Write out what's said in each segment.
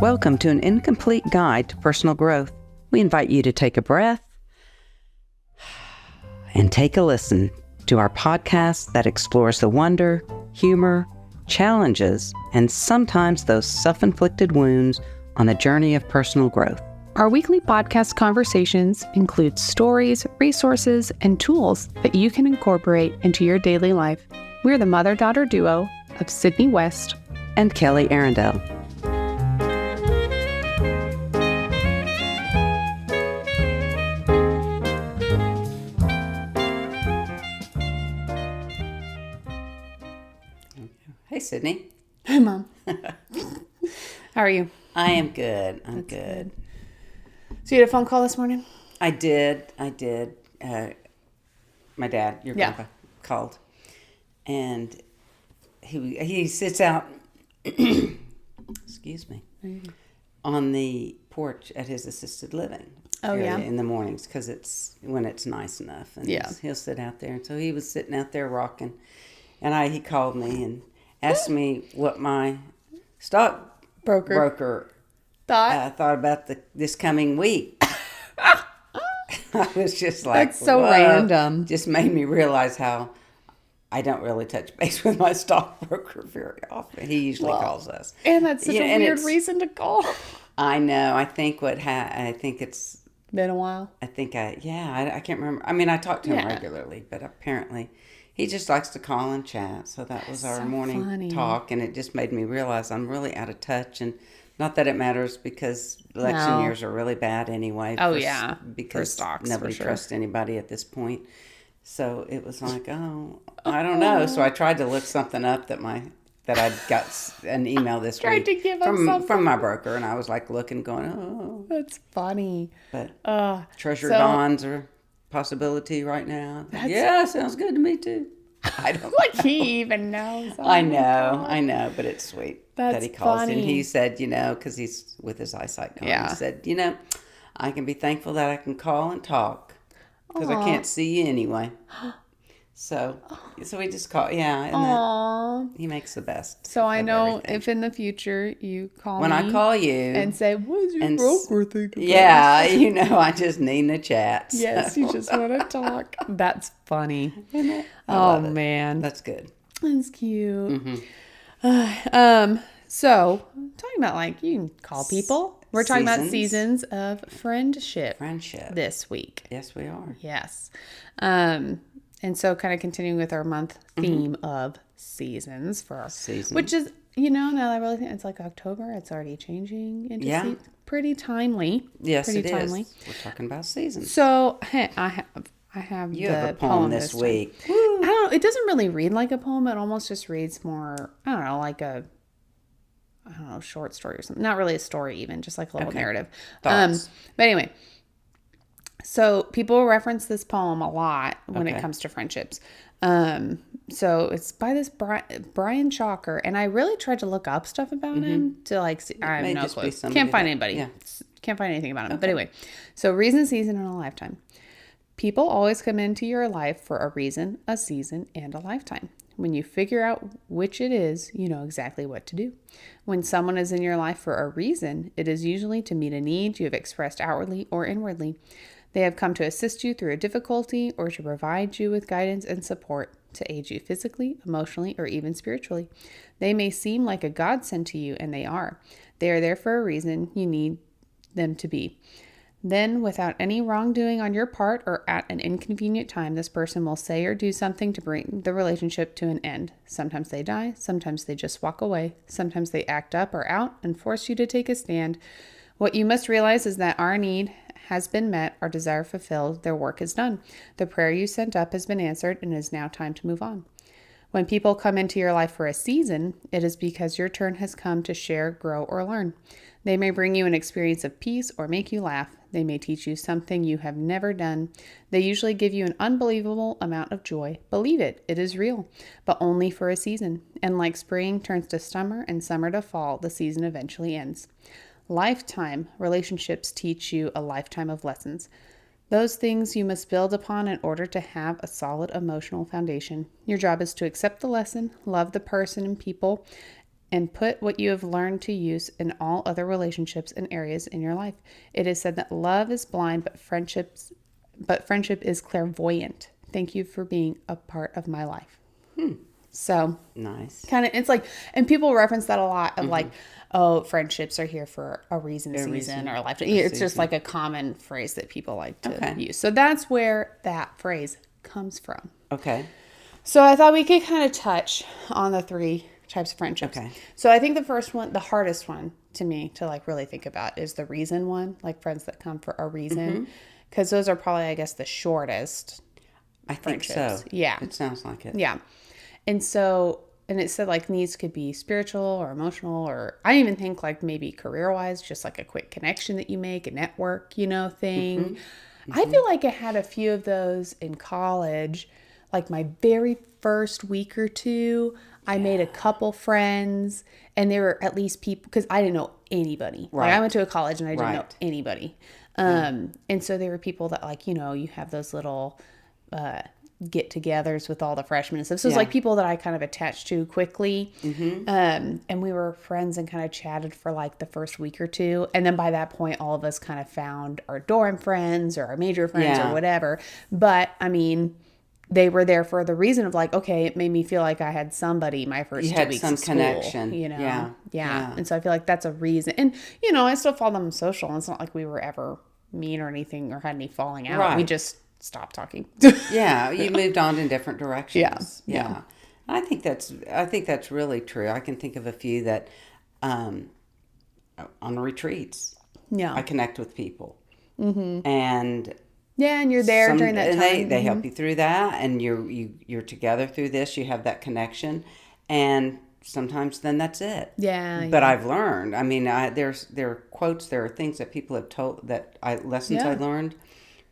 Welcome to an incomplete guide to personal growth. We invite you to take a breath and take a listen to our podcast that explores the wonder, humor, challenges, and sometimes those self-inflicted wounds on the journey of personal growth. Our weekly podcast conversations include stories, resources, and tools that you can incorporate into your daily life. We're the mother-daughter duo of Sydney West and Kelly Arundel. Hey, Sydney. Hi, Mom. How are you? I am good. I'm good. So you had a phone call this morning? I did. My dad, your grandpa, called. And he sits out, excuse me, on the porch at his assisted living. Oh, yeah? In the mornings, because it's when it's nice enough. And he'll sit out there. And so he was sitting out there rocking. And he called me and asked me what my stockbroker thought about this coming week. I was just like, that's so random. Just made me realize how I don't really touch base with my stockbroker very often. He usually calls us, and that's such a weird reason to call. I know. I think I think it's been a while. I can't remember. I mean, I talk to him regularly, but apparently he just likes to call and chat. So that was our morning talk, and it just made me realize I'm really out of touch. And not that it matters, because election years are really bad anyway. Because nobody trusts anybody at this point. So it was like, I don't know. So I tried to look something up that I got an email this week from my broker, and I was like looking, going, that's funny. But treasury bonds are a possibility right now. Sounds good to me too. I don't like know. He even knows. I know, but it's sweet that he calls. Funny. And he said, because he's with his eyesight gone, he said, I can be thankful that I can call and talk, because I can't see you anyway. So we just call, and he makes the best. So I know everything. If in the future you call when me I call you and say, "What does your broker think about?" I just need a chat. Yes, you just want to talk. That's funny. Oh man, that's good. That's cute. Mm-hmm. So talking about you can call people. We're talking about seasons of friendship this week. Yes, we are. Yes. And so kind of continuing with our month theme of seasons for our season, which is, now that I really think it's like October, it's already changing into pretty timely. Yes, pretty it timely. Is. We're talking about seasons. So I have you have a poem this week. I don't know. It doesn't really read like a poem. It almost just reads more, I don't know, like a short story or something. Not really a story even, just like a little narrative. But anyway. So people reference this poem a lot when it comes to friendships. So it's by this Brian Chalker, and I really tried to look up stuff about him to see. I have no clue. Can't find anybody. Yeah. Can't find anything about him. But anyway, so reason, season, and a lifetime. People always come into your life for a reason, a season, and a lifetime. When you figure out which it is, you know exactly what to do. When someone is in your life for a reason, it is usually to meet a need you have expressed outwardly or inwardly. They have come to assist you through a difficulty or to provide you with guidance and support, to aid you physically, emotionally, or even spiritually. They may seem like a godsend to you, and they are. They are there for a reason you need them to be. Then, without any wrongdoing on your part or at an inconvenient time, this person will say or do something to bring the relationship to an end. Sometimes they die, sometimes they just walk away, sometimes they act up or out and force you to take a stand. What you must realize is that our need has been met, our desire fulfilled, their work is done. The prayer you sent up has been answered, and it is now time to move on. When people come into your life for a season, it is because your turn has come to share, grow, or learn. They may bring you an experience of peace or make you laugh. They may teach you something you have never done. They usually give you an unbelievable amount of joy. Believe it, it is real, but only for a season. And like spring turns to summer and summer to fall, the season eventually ends. Lifetime relationships teach you a lifetime of lessons. Those things you must build upon in order to have a solid emotional foundation. Your job is to accept the lesson, love the person and people, and put what you have learned to use in all other relationships and areas in your life. It is said that love is blind, but friendship is clairvoyant. Thank you for being a part of my life. So nice. Kind of, it's like, and people reference that a lot of like, oh, friendships are here for a reason, season, or a lifetime. It's just like a common phrase that people like to use. So that's where that phrase comes from. Okay. So I thought we could kind of touch on the 3 types of friendships. Okay. So I think the first one, the hardest one to me to like really think about is the reason one, like friends that come for a reason. Because those are probably, I guess, the shortest. I think so. Yeah. It sounds like it. Yeah. And so, and it said like these could be spiritual or emotional, or I even think like maybe career wise, just like a quick connection that you make, a network, thing. I feel like I had a few of those in college. Like my very first week or two, I made a couple friends, and they were at least people, because I didn't know anybody. Right. Like I went to a college and I didn't know anybody. And so they were people that like, you have those little get-togethers with all the freshmen and stuff. So it's like people that I kind of attached to quickly. And we were friends and kind of chatted for like the first week or two. And then by that point, all of us kind of found our dorm friends or our major friends or whatever. But I mean, they were there for the reason of like, okay, it made me feel like I had somebody my first 2 weeks of school. You had some connection. Yeah. And so I feel like that's a reason. And, I still follow them on social. And it's not like we were ever mean or anything or had any falling out. Right. We just stopped talking. You moved on in different directions. Yeah. I think that's really true. I can think of a few that on retreats. Yeah. I connect with people. And and you're there during that time. And they help you through that, and you're together through this. You have that connection, and sometimes then that's it. But I've learned. I mean, there are quotes, there are things that people have told lessons I learned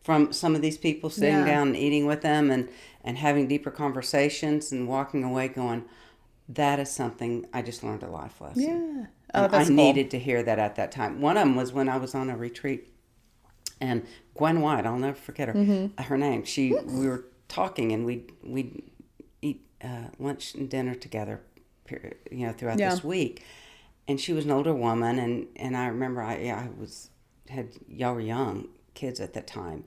from some of these people, sitting down and eating with them and having deeper conversations and walking away going, that is something I just learned a life lesson. Yeah. Oh, that's cool. Needed to hear that at that time. One of them was when I was on a retreat, and Gwen White, I'll never forget her, her name. We were talking, and we'd eat lunch and dinner together, throughout this week. And she was an older woman, and I remember y'all were young kids at that time,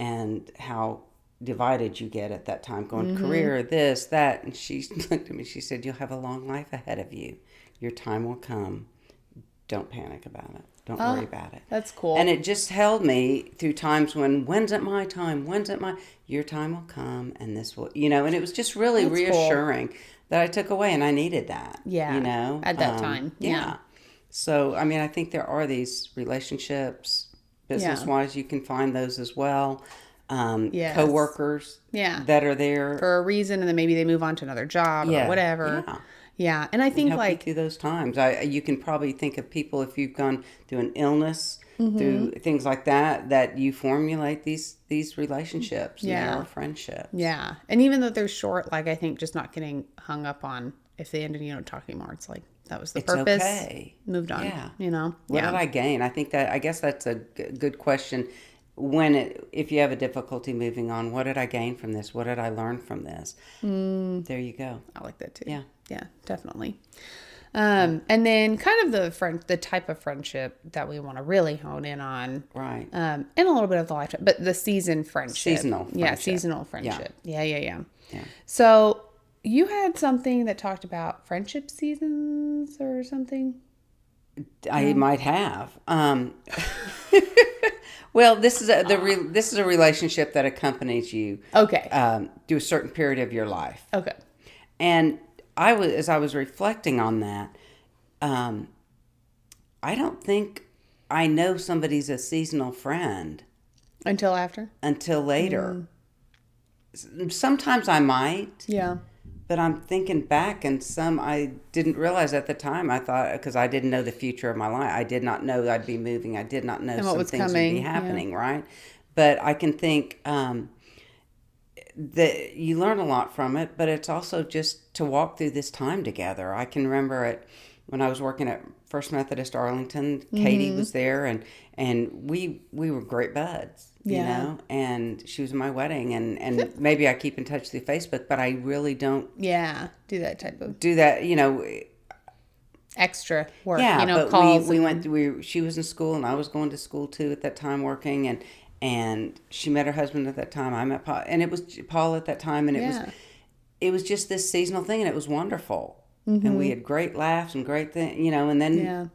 and how divided you get at that time, going career, this, that. And she looked at me, she said, you'll have a long life ahead of you. Your time will come. Don't panic about it. Don't worry about it. That's cool. And it just held me through times when's it my time? Your time will come, and this will, and it was just really reassuring that I took away, and I needed that. Yeah. At that time. Yeah. So, I mean, I think there are these relationships, business-wise, you can find those as well. Co-workers that are there for a reason, and then maybe they move on to another job or whatever. Yeah. And I think help you through those times. You can probably think of people, if you've gone through an illness, through things like that you formulate these relationships or friendships. Yeah. And even though they're short, like I think just not getting hung up on if they ended, talk anymore. It's like, that was the purpose. Okay. Moved on. Yeah. What did I gain? I guess that's a good question. If you have a difficulty moving on, what did I gain from this? What did I learn from this? There you go. I like that too. Yeah, definitely. And then kind of the type of friendship that we want to really hone in on. Right. And a little bit of the lifetime, but the seasonal friendship. Seasonal friendship. Yeah, seasonal friendship. Yeah. So you had something that talked about friendship seasons or something? I might have. Well, this is a relationship that accompanies you. Okay. Through a certain period of your life. Okay. And as I was reflecting on that, I don't think I know somebody's a seasonal friend until later. Sometimes I might. Yeah. But I'm thinking back, and some I didn't realize at the time. I thought, because I didn't know the future of my life. I did not know I'd be moving. I did not know some things would be happening, right? But I can think that you learn a lot from it, but it's also just to walk through this time together. I can remember when I was working at First Methodist Arlington, Katie was there, and we were great buds. And she was at my wedding, and maybe I keep in touch through Facebook, but I really don't do that. extra work, Yeah, you know, but calls. she was in school and I was going to school too at that time working, and she met her husband at that time. I met Paul, and it was Paul at that time, and it was just this seasonal thing, and it was wonderful. And we had great laughs and great things, you know, and then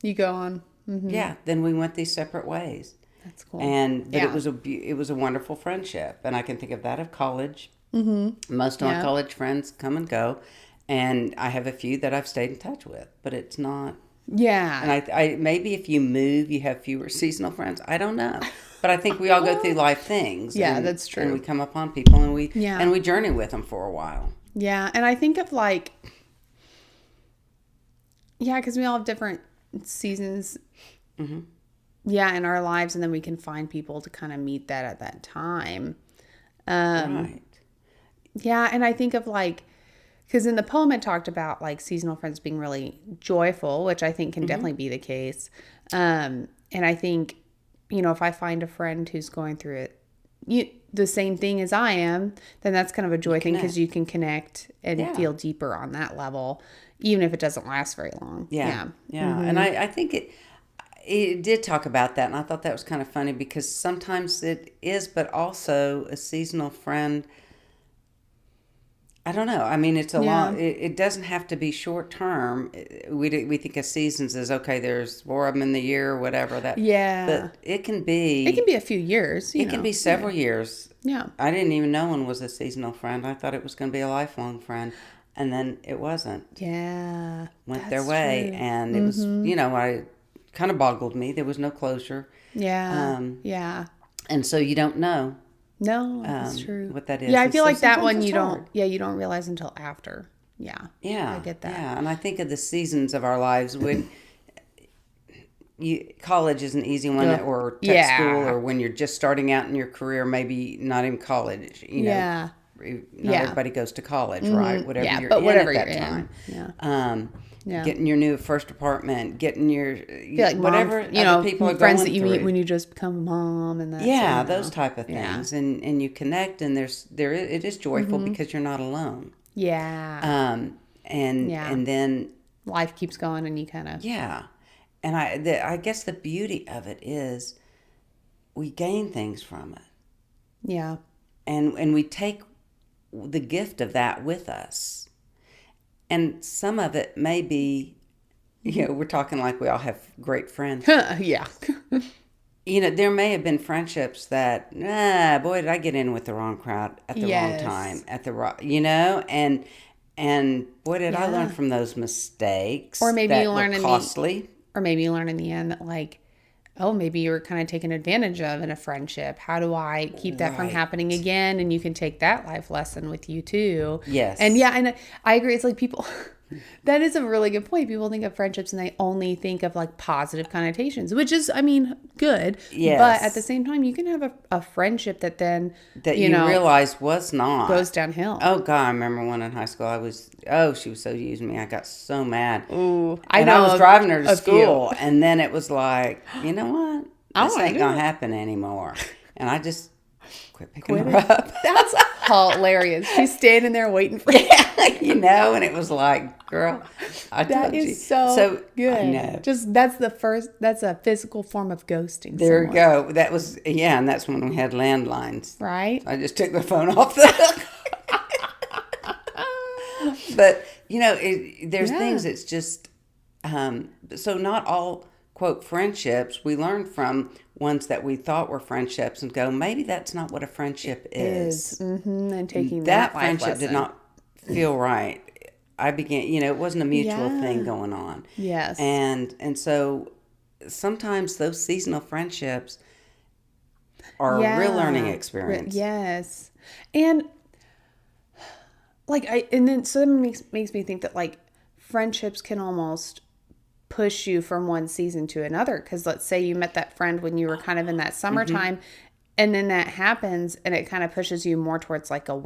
you go on. Then we went these separate ways. That's cool. But it was a wonderful friendship, and I can think of that of college. Most of my college friends come and go, and I have a few that I've stayed in touch with, but it's not. Yeah. And I maybe if you move, you have fewer seasonal friends. I don't know, but I think we all go through life things. Yeah, that's true. And we come upon people, and we journey with them for a while. Yeah, and I think of like, because we all have different seasons. Yeah, in our lives, and then we can find people to kind of meet that at that time. Right. Yeah, and I think of like, because in the poem it talked about like seasonal friends being really joyful, which I think can definitely be the case. And I think, you know, if I find a friend who's going through it, the same thing as I am, then that's kind of a joy thing because you can connect and feel deeper on that level, even if it doesn't last very long. Yeah. And I think it did talk about that, and I thought that was kind of funny because sometimes it is, but also a seasonal friend. I don't know. I mean, it's a long. It doesn't have to be short term. We think of seasons as okay. There's 4 of them in the year, or whatever that. Yeah. But it can be. It can be a few years. It can be several years. Yeah. I didn't even know one was a seasonal friend. I thought it was going to be a lifelong friend, and then it wasn't. Yeah. Went their way, and it was. You know, I kind of boggled me. There was no closure. Yeah. And so you don't know. No, that's true. What that is. Yeah, I feel like that one you don't realize until after. Yeah. Yeah. I get that. Yeah, and I think of the seasons of our lives when college is an easy one, or tech school, or when you're just starting out in your career, maybe not in college, you know. Not everybody goes to college, right? Whatever you're in at that time. Getting your new first apartment, getting your like whatever mom, you know, people are friends going that you through. meet when you just become a mom, and that those type of things, and you connect, and it is joyful because you're not alone. And then life keeps going, and you kind of and I guess the beauty of it is we gain things from it. And we take the gift of that with us. And some of it may be, you know, we're talking like we all have great friends. You know, there may have been friendships that, boy, did I get in with the wrong crowd at the wrong time, you know, and boy, did I learn from those mistakes. Or maybe that you learn were costly. Or maybe you learn in the end that like, oh, maybe you were kind of taken advantage of in a friendship. How do I keep that from happening again? And you can take that life lesson with you too. Yes. And and I agree. It's like people, that is a really good point. People think of friendships and they only think of like positive connotations, which is, I mean, good. Yes. But at the same time, you can have a friendship that then, that you realize was not. Goes downhill. Oh, God. I remember one in high school. She was so using me. I got so mad. Ooh. I was driving her to school, and then it was like, you know what? This ain't going to happen anymore. And I just quit picking her up. That's hilarious. She's standing there waiting for you. You know, and it was like, girl, I told you. That is so good. I know. Just, that's a physical form of ghosting. There you go. That was, and that's when we had landlines. Right. I just took the phone off the hook. But, you know, there's things that's just, so not all, quote, friendships, we learn from ones that we thought were friendships and go, maybe that's not what a friendship is. And taking that friendship did not feel right. I began, you know, it wasn't a mutual thing going on. Yes. And so sometimes those seasonal friendships are a real learning experience. Yes. And like so that makes me think that like friendships can almost push you from one season to another, because let's say you met that friend when you were kind of in that summertime, and then that happens and it kind of pushes you more towards like a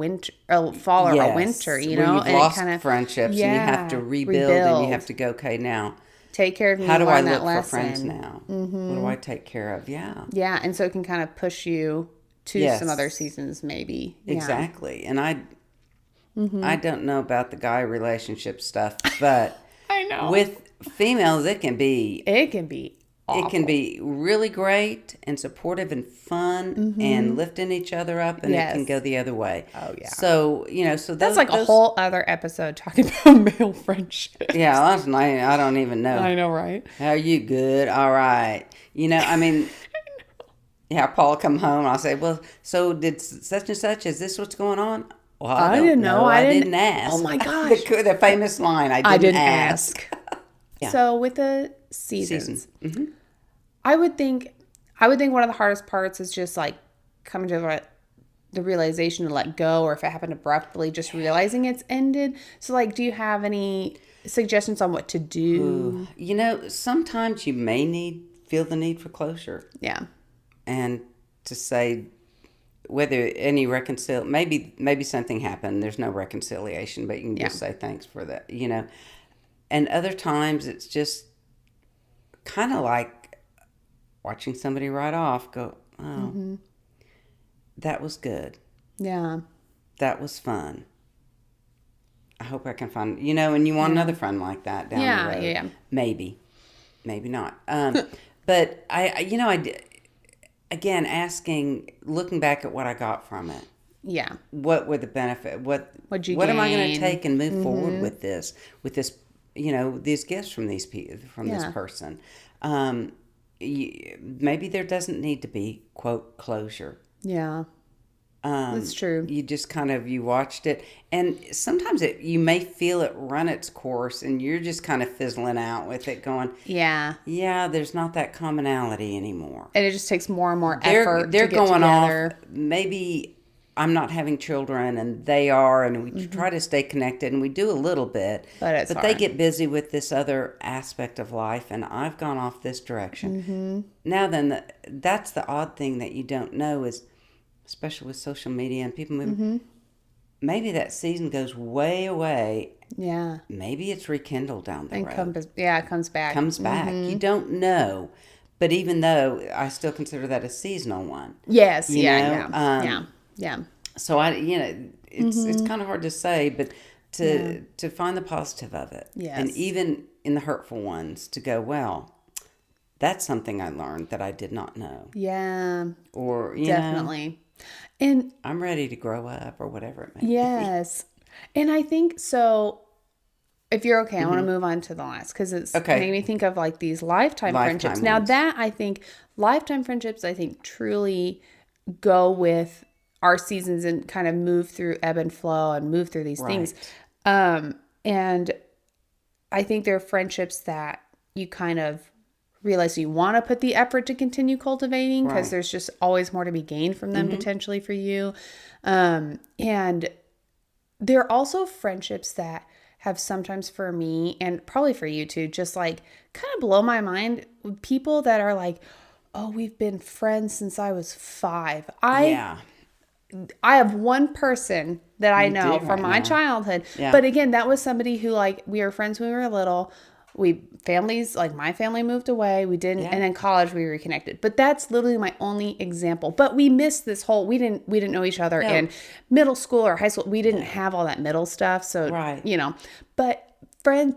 fall or a winter, you know, you've and lost it kind of friendships and you have to rebuild and you have to go, okay, now take care of me. How do I look for friends now? What do I take care of? Yeah, and so it can kind of push you to some other seasons, maybe. Exactly. And I don't know about the guy relationship stuff, but I know. With females, it can be awful. It can be really great and supportive and fun and lifting each other up, and it can go the other way. Oh, yeah. So, that's like a whole other episode talking about male friendship. Yeah, that's nice. I don't even know. I know, right? How are you? Good. All right. I mean, yeah, Paul come home, and I'll say, well, so did such and such, is this what's going on? Well, I didn't know. I didn't ask. Oh, my gosh. The famous line, I didn't ask. Yeah. So with the seasons. I would think one of the hardest parts is just like coming to the realization to let go, or if it happened abruptly, just realizing it's ended. So like, do you have any suggestions on what to do? Sometimes you may feel the need for closure. Yeah. And to say whether any maybe something happened, there's no reconciliation, but you can just say thanks for that, And other times it's just kind of like watching somebody ride off, go, oh, that was good. Yeah. That was fun. I hope I can find, and you want another friend like that down the road. Yeah. Maybe not. But again, looking back at what I got from it. Yeah. What were the benefit? What am I going to take and move forward with this, these gifts from this person? Maybe there doesn't need to be, quote, closure. Yeah. That's true. You just you watched it, and sometimes you may feel it run its course, and you're just kind of fizzling out with it, going, yeah, there's not that commonality anymore, and it just takes more and more effort. They're to get going together. off. Maybe I'm not having children, and they are, and we try to stay connected, and we do a little bit, but they get busy with this other aspect of life, and I've gone off this direction. Now then, that's the odd thing that you don't know is, especially with social media and people moving, maybe that season goes way away. Yeah. Maybe it's rekindled down the road. It comes back. Comes back. You don't know. But even though I still consider that a seasonal one. Yes. Yeah. Yeah. So it's kind of hard to say, but to find the positive of it. Yes. And even in the hurtful ones to go, well, that's something I learned that I did not know. Yeah. Or, definitely. And I'm ready to grow up, or whatever it may be. Yes. And I think so. If you're okay, I want to move on to the last, because it's made me think of like these lifetime friendships. Now that I think lifetime friendships, truly go with our seasons and kind of move through ebb and flow and move through these things. And I think they're friendships that you kind of realize you want to put the effort to continue cultivating, because there's just always more to be gained from them potentially for you. And there are also friendships that have sometimes for me, and probably for you too, just like kind of blow my mind. People that are like, oh, we've been friends since I was 5. I have one person that I know from my childhood. Yeah. But again, that was somebody who, like, we were friends when we were little. My family moved away. We didn't, and in college we reconnected. But that's literally my only example. But we missed this whole. We didn't know each other in middle school or high school. We didn't have all that middle stuff. So but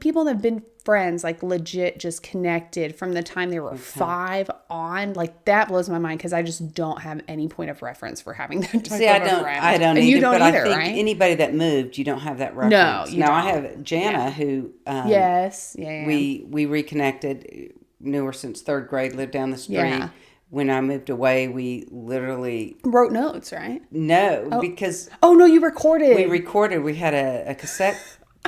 people that have been friends, like legit, just connected from the time they were 5 on. Like, that blows my mind, because I just don't have any point of reference for having that type of a friend. I don't and either. You don't but either, I think right? anybody that moved, you don't have that reference. No, you don't. I have Jana, who we reconnected, knew her since 3rd grade, lived down the street. Yeah. When I moved away, we literally wrote notes, right? No, because no, you recorded. We recorded. We had a cassette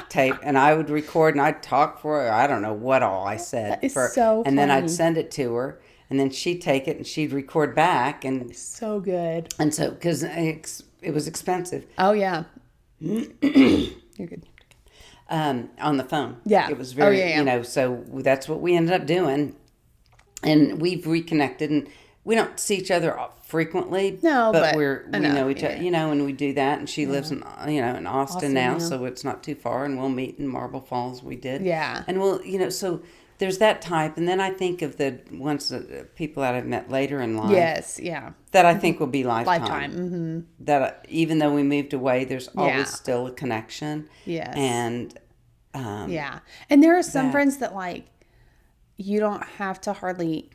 tape, and I would record, and I'd talk for her. I don't know what all I said. That is so funny. And then I'd send it to her, and then she'd take it and she'd record back, and so good. And so, because it was expensive. Oh yeah, you're good. On the phone. Yeah, it was very. So that's what we ended up doing, and we've reconnected, and we don't see each other frequently. No, but we know each other, and we do that. And she lives in, in Austin now, so it's not too far. And we'll meet in Marble Falls. We did, And we'll, so there's that type. And then I think of the ones that people that I've met later in life. Yes, yeah. That I think will be lifetime. Lifetime. That even though we moved away, there's always still a connection. Yes. And Yeah. And there are some friends that like, you don't have to hardly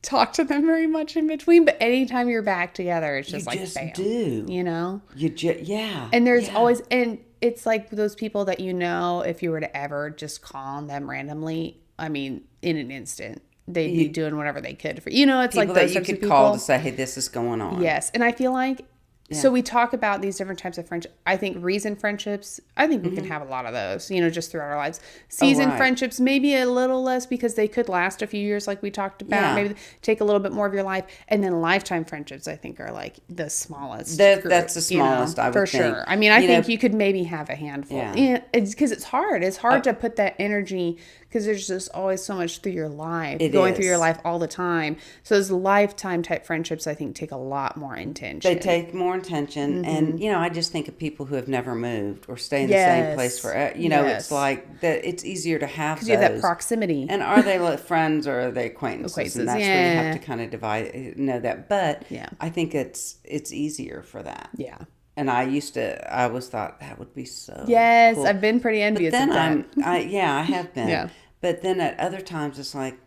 talk to them very much in between, but anytime you're back together, it's just bam, do. You know? Yeah. And there's always, and it's like those people that, if you were to ever just call on them randomly, I mean, in an instant, they'd be doing whatever they could for, it's like those that you could call to say, hey, this is going on. Yes. And I feel like, so we talk about these different types of friendship. I think reason friendships, I think we can have a lot of those, just throughout our lives. Season friendships, maybe a little less because they could last a few years like we talked about. Maybe take a little bit more of your life. And then lifetime friendships, I think, are like the smallest. That's the smallest, I would think. For sure. I mean, I think you could maybe have a handful. Yeah. It's because it's hard. It's hard to put that energy because there's just always so much through your life, through your life all the time. So those lifetime type friendships, I think, take a lot more intention. They take more intention. And, I just think of people who have never moved or stay in the same place forever. It's like that. It's easier to have those. You have that proximity. And are they friends or are they acquaintances? And that's where you have to kind of know that. But I think it's easier for that. Yeah. And I always thought that would be so cool. I've been pretty envious of that. I have been. Yeah. But then at other times, it's like,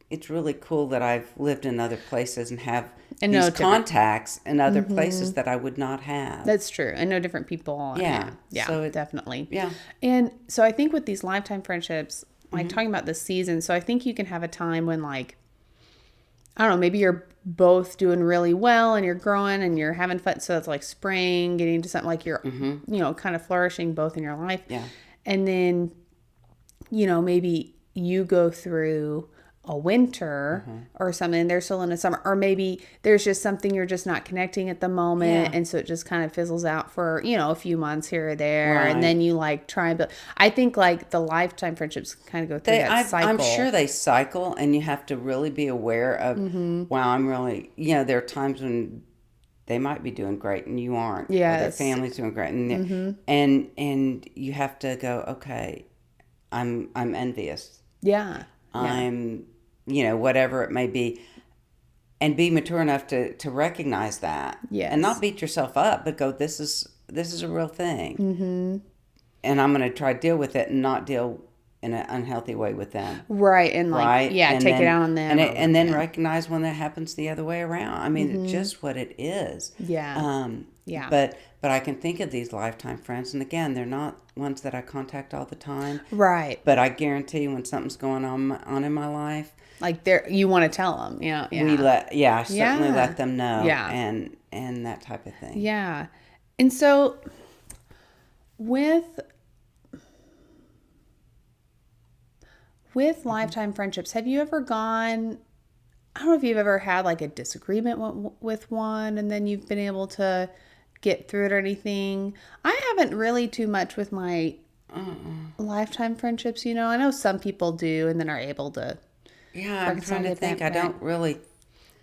it's really cool that I've lived in other places and have these contacts in other places that I would not have. That's true. I know different people. Yeah. So definitely. Yeah. And so I think with these lifetime friendships, like talking about the season, so I think you can have a time when like, I don't know, maybe you're both doing really well and you're growing and you're having fun. So it's like spring, getting to something like you're, kind of flourishing both in your life. Yeah. And then, maybe you go through a winter or something, they're still in a summer, or maybe there's just something you're just not connecting at the moment. And so it just kind of fizzles out for, a few months here or there. Right. And then you like try and build. I think like the lifetime friendships kind of go through that cycle. I'm sure they cycle and you have to really be aware of, wow, I'm really, there are times when they might be doing great and you aren't. Yes. Or their family's doing great. And you have to go, okay, I'm envious. Yeah. I'm, whatever it may be, and be mature enough to recognize that, and not beat yourself up, but go, this is a real thing, and I'm going to try to deal with it and not deal in an unhealthy way with them, right? And like, and take it out on them, and then recognize when that happens the other way around. I mean, it's just what it is. Yeah. But I can think of these lifetime friends, and again, they're not ones that I contact all the time. Right. But I guarantee when something's going on in my life, like you want to tell them, I certainly let them know, and that type of thing. Yeah. And so with lifetime friendships, have you ever gone, I don't know if you've ever had like a disagreement with one and then you've been able to get through it or anything? I haven't really too much with my lifetime friendships, I know some people do and then are able to. Yeah, I'm trying to think. I don't really,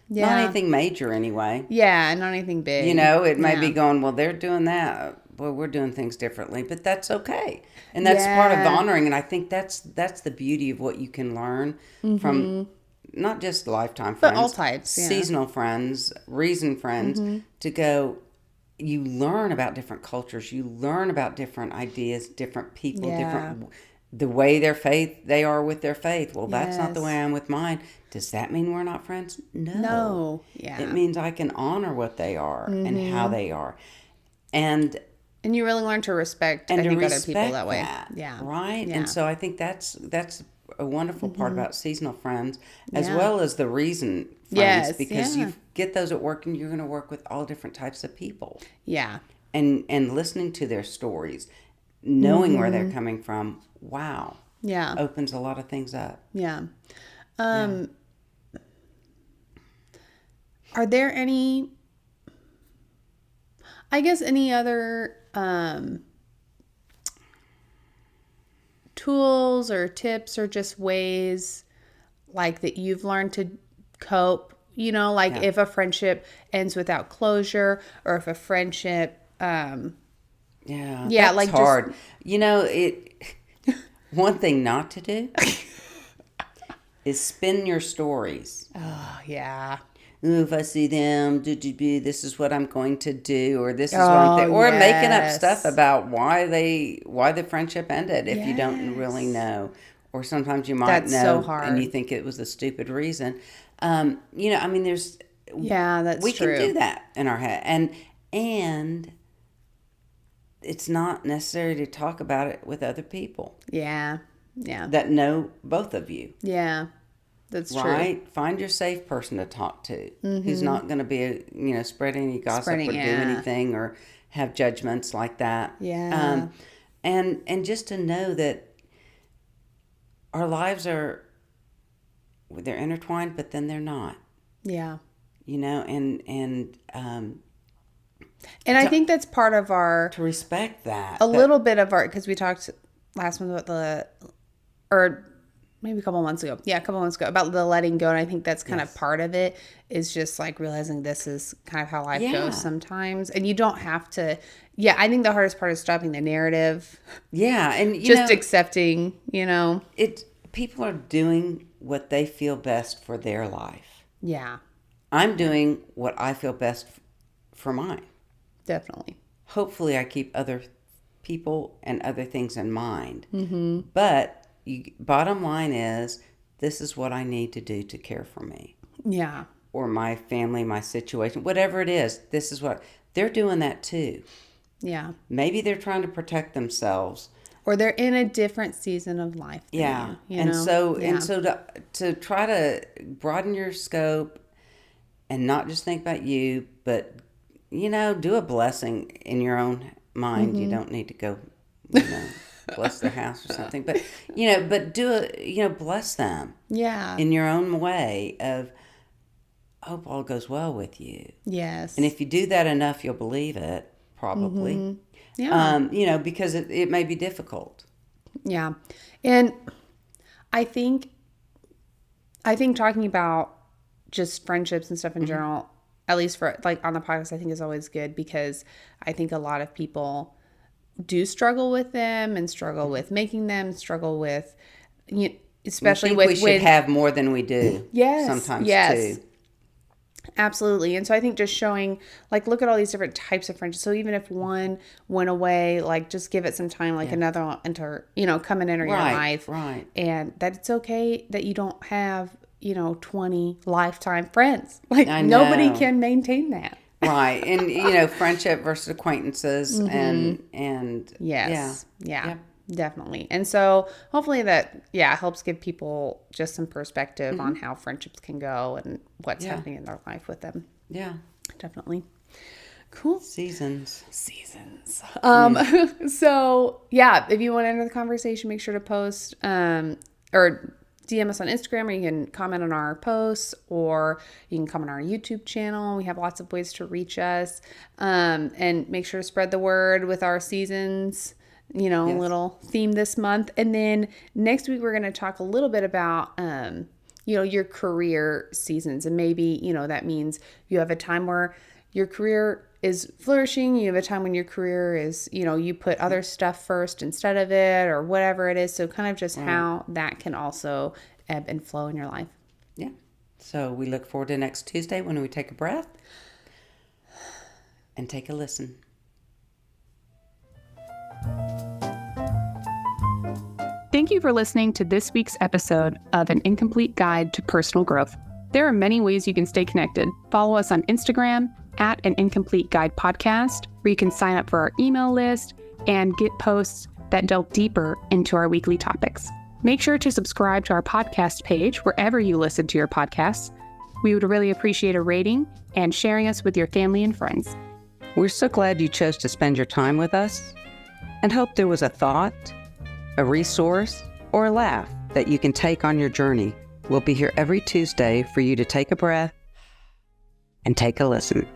not anything major anyway. Yeah, not anything big. It may be going, well, they're doing that. Well, we're doing things differently, but that's okay. And that's part of honoring. And I think that's the beauty of what you can learn from not just lifetime friends, but all types, seasonal friends, reason friends, to go, you learn about different cultures, you learn about different ideas, different people, different, the way they are with their faith. Well, that's not the way I am with mine. Does that mean we're not friends? No. Yeah. It means I can honor what they are and how they are. And you really learn to respect, other people that way. Yeah. Right? Yeah. And so I think that's a wonderful part about seasonal friends, as well as the reason friends, because you get those at work and you're going to work with all different types of people. Yeah. And listening to their stories, knowing where they're coming from, wow. Yeah. Opens a lot of things up. Yeah. Are there any other tools or tips or just ways like that you've learned to cope, if a friendship ends without closure or if a friendship that's like hard. One thing not to do is spin your stories. Oh, yeah. ooh, if I see them, this is what I'm going to do, or this is what I'm thinking, or making up stuff about why the friendship ended if you don't really know. Or sometimes you might know so hard. And you think it was a stupid reason. There's... Yeah, that's we true. We can do that in our head. And it's not necessary to talk about it with other people. Yeah. That know both of you. Yeah, that's true. Right? Find your safe person to talk to who's not going to be, spread any gossip or do anything or have judgments like that. Yeah. And just to know that our lives they're intertwined, but then they're not. Yeah. And I think that's part of our... To respect that. A little bit of our... Because we talked last month about or maybe a couple months ago. Yeah, a couple months ago about the letting go. And I think that's kind of part of it is just like realizing this is kind of how life goes sometimes. And you don't have to... Yeah, I think the hardest part is stopping the narrative. Yeah, and just accepting, people are doing what they feel best for their life. Yeah. I'm doing what I feel best for mine. Definitely. Hopefully I keep other people and other things in mind. Mm-hmm. But bottom line is, this is what I need to do to care for me. Yeah. Or my family, my situation, whatever it is, this is what... They're doing that too. Yeah. Maybe they're trying to protect themselves. Or they're in a different season of life. Yeah. And so to try to broaden your scope and not just think about you, but, do a blessing in your own mind. Mm-hmm. You don't need to go, bless their house or something. But, but bless them. Yeah. In your own way of, hope all goes well with you. Yes. And if you do that enough, you'll believe it. Probably. Mm-hmm. Yeah. Because it may be difficult. Yeah. And I think talking about just friendships and stuff in general, at least for like on the podcast, I think is always good because I think a lot of people do struggle with them and struggle with making them, struggle with, especially with... We should have more than we do. Yes. Sometimes too. Absolutely. And so I think just showing, like, look at all these different types of friendships. So even if one went away, like, just give it some time, like another one come and enter your life. Right. And that it's okay that you don't have, 20 lifetime friends. Like, nobody can maintain that. Right. And, friendship versus acquaintances and yes. Yeah. Definitely. And so hopefully that, helps give people just some perspective on how friendships can go and what's happening in their life with them. Yeah. Definitely. Cool. Seasons. So if you want to enter the conversation, make sure to post, or DM us on Instagram, or you can comment on our posts, or you can comment on our YouTube channel. We have lots of ways to reach us. And make sure to spread the word with our seasons, little theme this month. And then next week, we're going to talk a little bit about, your career seasons. And maybe, that means you have a time where your career is flourishing. You have a time when your career is, you put other stuff first instead of it, or whatever it is. So kind of just how that can also ebb and flow in your life. Yeah. So we look forward to next Tuesday when we take a breath and take a listen. Thank you for listening to this week's episode of An Incomplete Guide to Personal Growth. There are many ways you can stay connected. Follow us on Instagram at An Incomplete Guide Podcast, where you can sign up for our email list and get posts that delve deeper into our weekly topics. Make sure to subscribe to our podcast page wherever you listen to your podcasts. We would really appreciate a rating and sharing us with your family and friends. We're so glad you chose to spend your time with us, and hope there was a thought, a resource, or a laugh that you can take on your journey. We'll be here every Tuesday for you to take a breath and take a listen.